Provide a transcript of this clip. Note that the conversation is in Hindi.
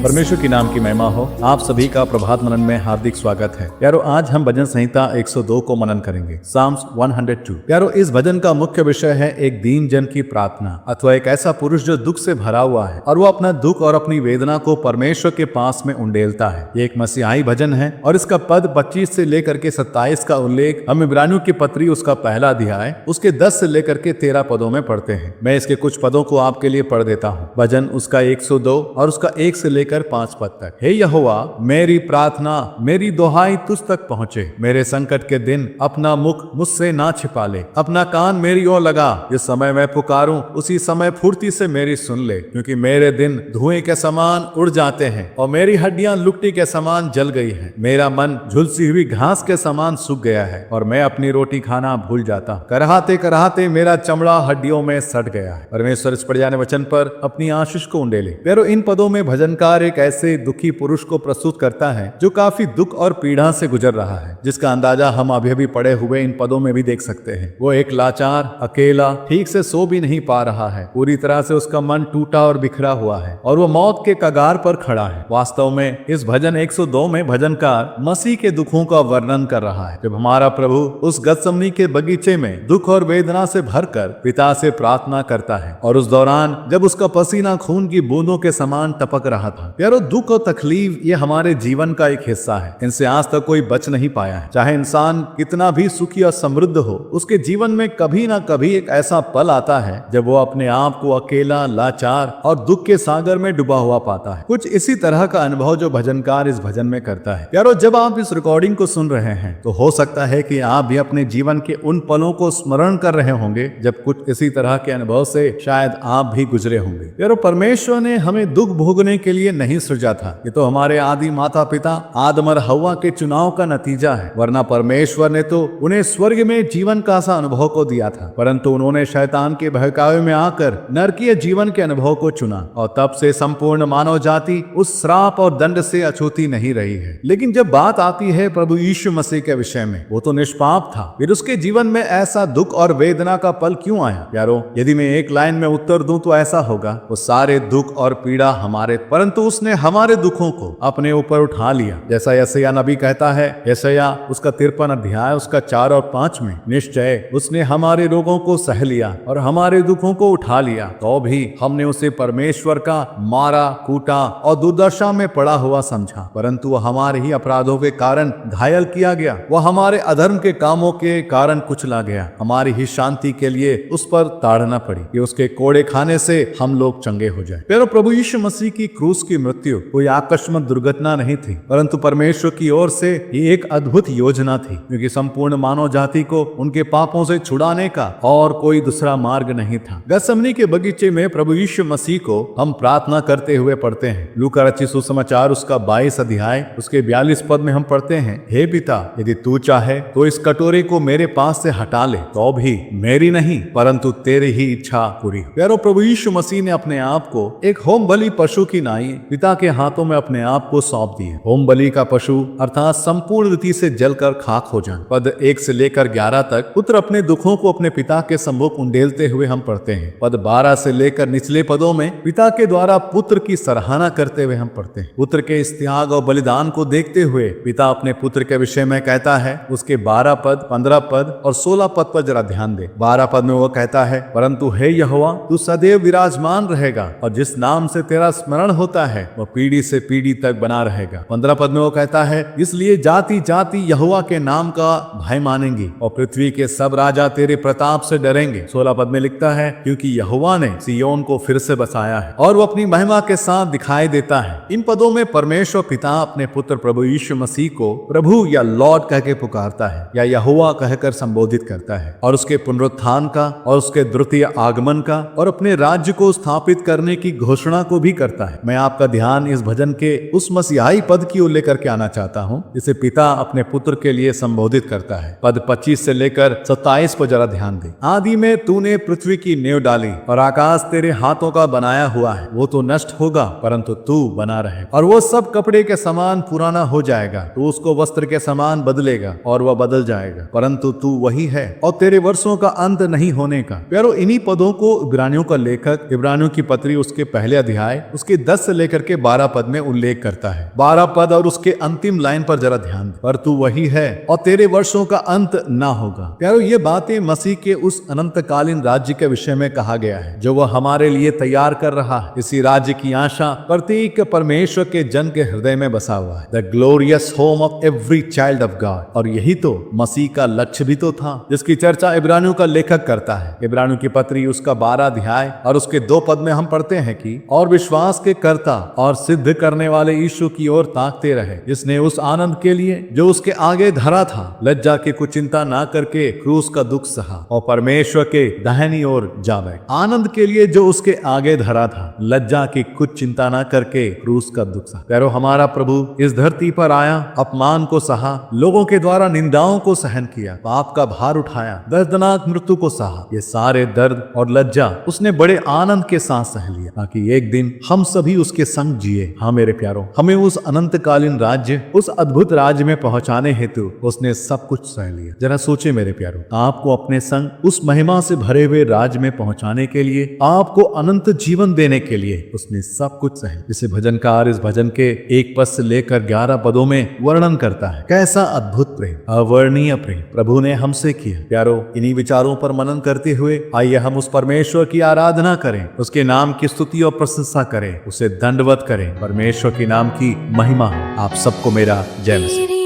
परमेश्वर की नाम की महिमा हो। आप सभी का प्रभात मनन में हार्दिक स्वागत है। यारो आज हम भजन संहिता 102 को मनन करेंगे, साम्स 102। यारो इस भजन का मुख्य विषय है एक दीन जन की प्रार्थना अथवा एक ऐसा पुरुष जो दुख से भरा हुआ है और वो अपना दुख और अपनी वेदना को परमेश्वर के पास में उंडेलता है। ये एक मसीहाई भजन है और इसका पद 25 से लेकर के 27 का उल्लेख हम इब्रानियों की पत्री उसका पहला अध्याय उसके 10 से लेकर के 13 पदों में पढ़ते हैं। मैं इसके कुछ पदों को आपके लिए पढ़ देता हूँ। भजन उसका 102 और उसका 1 से लेकर 5 पद तक। हे यहोवा, मेरी प्रार्थना, मेरी दुहाई तुझ तक पहुंचे। मेरे संकट के दिन अपना मुख मुझसे ना छिपा ले। अपना कान मेरी ओर लगा। जिस समय मैं पुकारूं उसी समय फुर्ती से मेरी सुन ले, क्योंकि मेरे दिन धुएं के समान उड़ जाते हैं और मेरी हड्डियां लुकटी के समान जल गई हैं। मेरा मन झुलसी हुई घास के समान सूख गया है और मैं अपनी रोटी खाना भूल जाता। कराहते कराहते मेरा चमड़ा हड्डियों में सट गया है। परमेश्वर इस पढ़ जाने वचन पर अपनी आशीष को उंडेले। प्यारो, इन पदों में भजनकार एक ऐसे दुखी पुरुष को प्रस्तुत करता है जो काफी दुख और पीड़ा से गुजर रहा है, जिसका अंदाजा हम अभी अभी पढ़े हुए इन पदों में भी देख सकते हैं। वो एक लाचार, अकेला, ठीक से सो भी नहीं पा रहा है। पूरी तरह से उसका मन टूटा और बिखरा हुआ है और वो मौत के कगार पर खड़ा है। वास्तव में इस भजन 102 में भजनकार मसीह के दुखों का वर्णन कर रहा है। जब हमारा प्रभु उस गतसमनी के बगीचे में दुख और वेदना से भरकर पिता से प्रार्थना करता है और उस दौरान जब उसका पसीना खून की बूंदों के समान टपक रहा था। यारो, दुख और तकलीफ ये हमारे जीवन का एक हिस्सा है। इनसे आज तक कोई बच नहीं पाया है। चाहे इंसान कितना भी सुखी और समृद्ध हो, उसके जीवन में कभी ना कभी एक ऐसा पल आता है जब वो अपने आप को अकेला, लाचार और दुख के सागर में डूबा हुआ पाता है। कुछ इसी तरह का अनुभव जो भजनकार इस भजन में करता है। यारो, जब आप इस रिकॉर्डिंग को सुन रहे हैं तो हो सकता है कि आप भी अपने जीवन के उन पलों को स्मरण कर रहे होंगे जब कुछ इसी तरह के अनुभव से शायद आप भी गुजरे होंगे। यारो, परमेश्वर ने हमें दुख भोगने के लिए नहीं सृजा था। ये तो हमारे आदि माता पिता आदम और हव्वा के चुनाव का नतीजा है, वरना परमेश्वर ने तो उन्हें स्वर्ग में जीवन का सा अनुभव को दिया था, परंतु उन्होंने शैतान के बहकावे में आकर नरकीय जीवन के अनुभव को चुना और तब से संपूर्ण मानव जाति उस श्राप और दंड से अछूती नहीं रही है। लेकिन जब बात आती है प्रभु यीशु मसीह के विषय में, वो तो निष्पाप था, फिर उसके जीवन में ऐसा दुख और वेदना का पल क्यों आया? यारो, यदि मैं एक लाइन में उत्तर दूं तो ऐसा होगा, वो सारे दुख और पीड़ा हमारे, परंतु उसने हमारे दुखों को अपने ऊपर उठा लिया। जैसा यशायाह नबी कहता है, यशायाह उसका 53 अध्याय उसका 4 और 5 में, निश्चय उसने हमारे रोगों को सह लिया और हमारे दुखों को उठा लिया, तो भी हमने उसे परमेश्वर का मारा, कूटा और दुर्दशा में पड़ा हुआ समझा, परंतु वह हमारे ही अपराधों के कारण घायल किया गया, वह हमारे अधर्म के कामों के कारण कुचला गया, हमारी ही शांति के लिए उस पर ताड़ना पड़ी कि उसके कोड़े खाने से हम लोग चंगे हो जाए। प्यारो, प्रभु यीशु मसीह की क्रूस की मृत्यु कोई आकस्मिक दुर्घटना नहीं थी, परंतु परमेश्वर की ओर से ये एक अद्भुत योजना थी, क्योंकि संपूर्ण मानव जाति को उनके पापों से छुड़ाने का और कोई दूसरा मार्ग नहीं था। गतसमनी के बगीचे में प्रभु यीशु मसीह को हम प्रार्थना करते हुए पढ़ते हैं। लूका रचित सुसमाचार उसका 22 अध्याय उसके 42 पद में हम पढ़ते हैं, हे पिता, यदि तू चाहे तो इस कटोरे को मेरे पास से हटा ले, तो भी मेरी नहीं परंतु तेरी ही इच्छा पूरी हो। प्यारो, प्रभु यीशु मसीह ने अपने आप को एक होम बलि पशु की नाई पिता के हाथों में अपने आप को सौंप दिए। होम बलि का पशु अर्थात संपूर्ण रीति से जलकर खाक हो जाए। पद 1 से लेकर 11 तक पुत्र अपने दुखों को अपने पिता के सम्मुख उंडेलते हुए हम पढ़ते हैं। पद 12 से लेकर निचले पदों में पिता के द्वारा पुत्र की सराहना करते हुए हम पढ़ते हैं। पुत्र के इस त्याग और बलिदान को देखते हुए पिता अपने पुत्र के विषय में कहता है। उसके 12 पद, 15 पद और 16 पद पर जरा ध्यान दे। 12 पद में वो कहता है, परंतु हे यहोवा तू सदैव विराजमान रहेगा और जिस नाम से तेरा स्मरण होता है वह पीढ़ी से पीढ़ी तक बना रहेगा। 15 पद में वो कहता है, इसलिए जाति जाति यहोवा के नाम का भय मानेंगी और पृथ्वी के सब राजा तेरे प्रताप से डरेंगे। 16 पद में लिखता है, क्योंकि यहोवा ने सिय्योन को फिर से बसाया है और वो अपनी महिमा के साथ दिखाई देता है। इन पदों में परमेश्वर पिता अपने पुत्र प्रभु यीशु मसीह को प्रभु या लॉर्ड कह के पुकारता है या यहोवा कहकर संबोधित करता है और उसके पुनरुत्थान का और उसके द्वितीय आगमन का और अपने राज्य को स्थापित करने की घोषणा को भी करता है। मैं आपका ध्यान इस भजन के उस मसीहाई पद की ओर लेकर के आना चाहता हूँ जिसे पिता अपने पुत्र के लिए संबोधित करता है। पद 25 से लेकर 27 पर जरा ध्यान दे। आदि में तूने पृथ्वी की नींव डाली और आकाश तेरे हाथों का बनाया हुआ है। वो तो नष्ट होगा परंतु तू बना रहे और वो सब कपड़े के समान पुराना हो जाएगा। तू उसको वस्त्र के समान बदलेगा और वह बदल जाएगा, परंतु तू वही है और तेरे वर्षों का अंत नहीं होने का। प्यारो, इन्हीं पदों को इब्रानियों का लेखक इब्रानियों की पत्री उसके पहले अध्याय उसके 10 से लेकर के 12 पद में उल्लेख करता है। 12 पद और उसके अंतिम लाइन पर जरा ध्यान दे, पर तू वही है और तेरे वर्षों का अंत ना होगा। प्यारो, ये बातें मसीह के उस अनंतकालीन राज्य के विषय में कहा गया है जो वह हमारे लिए तैयार कर रहा है। इसी राज्य की आशा प्रत्येक परमेश्वर के जन के हृदय में बसा हुआ है। The glorious home of every child of God. और यही तो मसीह का लक्ष्य भी तो था जिसकी चर्चा इब्रानियों का लेखक करता है। इब्रानियों की पत्री उसका 12 अध्याय और उसके 2 पद में हम पढ़ते हैं कि और विश्वास के कर्ता और सिद्ध करने वाले यीशु की ओर ताकते रहे, जिसने उस आनंद के लिए जो उसके आगे धरा था लज्जा की कुछ चिंता ना करके क्रूस का दुख सहा और परमेश्वर के दाहिनी ओर जा बैठा। आनंद के लिए जो उसके आगे धरा था लज्जा की कुछ चिंता ना करके क्रूस का दुख सहा। प्यारो, हमारा प्रभु इस धरती पर आया, अपमान को सहा, लोगों के द्वारा निंदाओं को सहन किया, पाप का भार उठाया, दर्दनाक मृत्यु को सहा। ये सारे दर्द और लज्जा उसने बड़े आनंद के साथ सह लिया ताकि एक दिन हम सभी उसके संग जिए। हाँ मेरे प्यारों, हमें उस अनंतकालीन राज्य, उस अद्भुत राज्य में पहुंचाने हेतु उसने सब कुछ सह लिया। जरा सोचे मेरे प्यारों, आपको अपने संग उस महिमा से भरे हुए राज्य में पहुंचाने के लिए, आपको अनंत जीवन देने के लिए उसने सब कुछ सह। जिसे भजनकार इस भजन के 1 पद से लेकर 11 पदों में वर्णन करता है। कैसा अद्भुत प्रेम, अवर्णीय प्रेम प्रभु ने हमसे किया। प्यारो, इन्हीं विचारों पर मनन करते हुए आइए हम उस परमेश्वर की आराधना करें, उसके नाम की स्तुति और प्रशंसा करें, उसे दंडवत करें। परमेश्वर के नाम की महिमा हो। आप सबको मेरा जय मसीह।